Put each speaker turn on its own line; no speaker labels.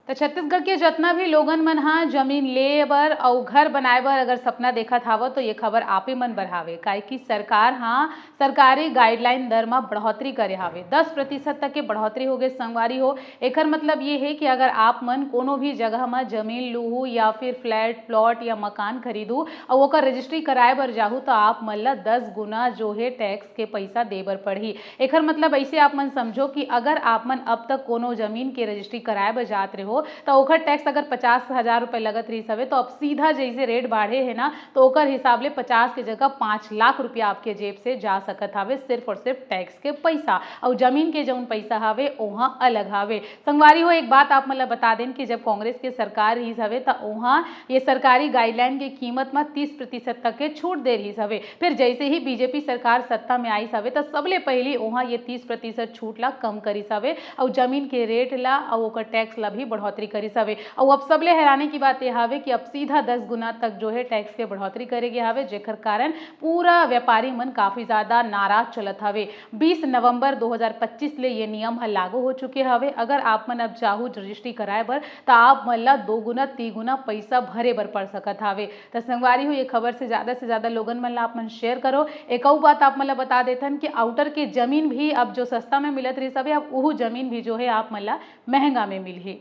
तो छत्तीसगढ़ के जितना भी लोगन मन हा जमीन ले बर और घर बनाए बर अगर सपना देखत हावो तो ये खबर आप ही मन बर हावे काहे कि सरकार सरकारी गाइडलाइन दर में बढ़ोतरी करे हावे 10% तक के बढ़ोतरी हो गए संगवारी हो। एकर मतलब ये है कि अगर आप मन कोनो भी जगह में जमीन लूहू या फिर फ्लैट प्लॉट या मकान खरीदू और ओकर रजिस्ट्री कराए बर जाहू तो आप मन ला 10 गुना जो है टैक्स के पैसा दे बर पड़ही। एकर मतलब ऐसे आप मन समझो कि अगर आप मन अब तक कोनो जमीन के रजिस्ट्री कराए बर जात रहे हो तो ओकर टैक्स अगर 50,000 रुपए लगत रही हवे तो अब सीधा जैसे रेट बाढ़े है ना तो ओकर हिसाब ले 50 के जगह 5 लाख रुपया आपके जेब से जा सकत हवे सिर्फ और सिर्फ टैक्स के पैसा। और जमीन के जौन पैसा हवे वहाँ अलग हवे। संगवारी हो एक बात आप मतलब बता दें कि जब कांग्रेस के सरकार रही हवे तो वहाँ ये सरकारी गाइडलाइन की कीमत में 30% तक के छूट दे रही हवे। फिर जैसे ही बीजेपी सरकार सत्ता में आई हवे तो सबले पहले वहाँ ये 30% छूट ला कम करी हवे और जमीन के रेट ला और ओकर टैक्स ला भी बढ़ोतरी करी हवे। और अब सबले हैरानी की बात यह हवे कि अब सीधा 10 गुना तक जो है टैक्स के बढ़ोतरी करे गए हवे जेकर कारण पूरा व्यापारी मन काफी ज्यादा नाराज चलत हवे। 20 नवंबर 2025 ले ये नियम लागू हो चुके हवे। अगर आप मन अब चाहू रजिस्ट्री कराए बर तो आप मन ला 2 गुना 3 गुना पैसा भरे बर पड़ सकत हवे। तो संगवारी हो ये खबर से ज्यादा लोगन मन ला आप मन शेयर करो। एक और बात आप मन ला बता देथन कि आउटर के जमीन भी अब जो सस्ता में मिलत रही सब अब वो जमीन भी जो है आप मन ला महंगा में मिलही।